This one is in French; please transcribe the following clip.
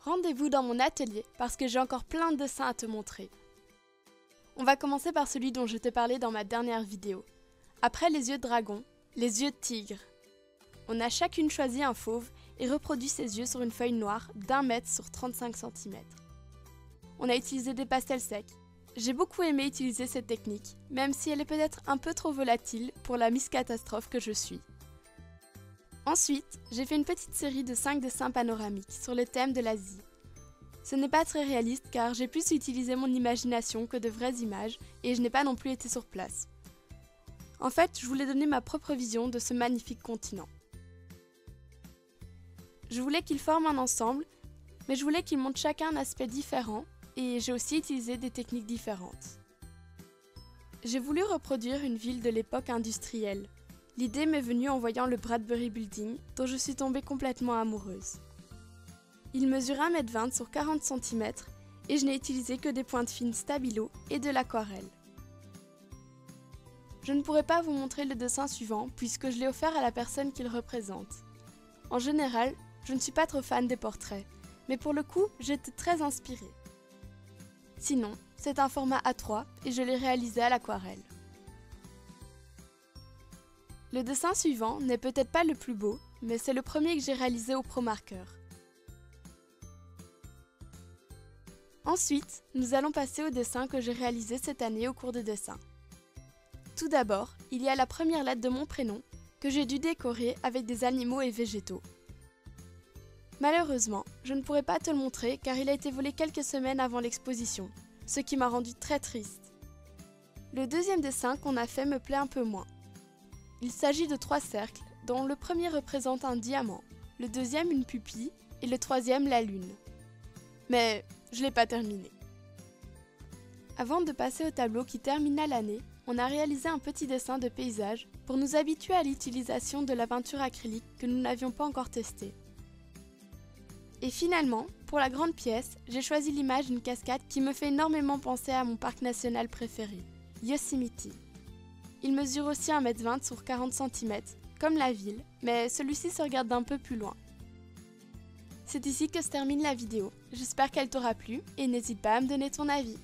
Rendez-vous dans mon atelier parce que j'ai encore plein de dessins à te montrer. On va commencer par celui dont je t'ai parlé dans ma dernière vidéo. Après les yeux de dragon, les yeux de tigre. On a chacune choisi un fauve et reproduit ses yeux sur une feuille noire d'1 mètre sur 35 cm. On a utilisé des pastels secs. J'ai beaucoup aimé utiliser cette technique, même si elle est peut-être un peu trop volatile pour la Miss Catastrophe que je suis. Ensuite, j'ai fait une petite série de 5 dessins panoramiques sur le thème de l'Asie. Ce n'est pas très réaliste car j'ai plus utilisé mon imagination que de vraies images et je n'ai pas non plus été sur place. En fait, je voulais donner ma propre vision de ce magnifique continent. Je voulais qu'ils forment un ensemble, mais je voulais qu'ils montrent chacun un aspect différent et j'ai aussi utilisé des techniques différentes. J'ai voulu reproduire une ville de l'époque industrielle. L'idée m'est venue en voyant le Bradbury Building, dont je suis tombée complètement amoureuse. Il mesure 1,20 m sur 40 cm et je n'ai utilisé que des pointes fines stabilo et de l'aquarelle. Je ne pourrai pas vous montrer le dessin suivant puisque je l'ai offert à la personne qu'il représente. En général, je ne suis pas trop fan des portraits, mais pour le coup, j'étais très inspirée. Sinon, c'est un format A3 et je l'ai réalisé à l'aquarelle. Le dessin suivant n'est peut-être pas le plus beau, mais c'est le premier que j'ai réalisé au Pro Marker. Ensuite, nous allons passer au dessin que j'ai réalisé cette année au cours de dessin. Tout d'abord, il y a la première lettre de mon prénom, que j'ai dû décorer avec des animaux et végétaux. Malheureusement, je ne pourrai pas te le montrer car il a été volé quelques semaines avant l'exposition, ce qui m'a rendu très triste. Le deuxième dessin qu'on a fait me plaît un peu moins. Il s'agit de 3 cercles, dont le premier représente un diamant, le deuxième une pupille et le troisième la lune. Mais je ne l'ai pas terminé. Avant de passer au tableau qui termina l'année, on a réalisé un petit dessin de paysage pour nous habituer à l'utilisation de la peinture acrylique que nous n'avions pas encore testée. Et finalement, pour la grande pièce, j'ai choisi l'image d'une cascade qui me fait énormément penser à mon parc national préféré, Yosemite. Il mesure aussi 1,20 m sur 40 cm, comme la ville, mais celui-ci se regarde d'un peu plus loin. C'est ici que se termine la vidéo. J'espère qu'elle t'aura plu et n'hésite pas à me donner ton avis.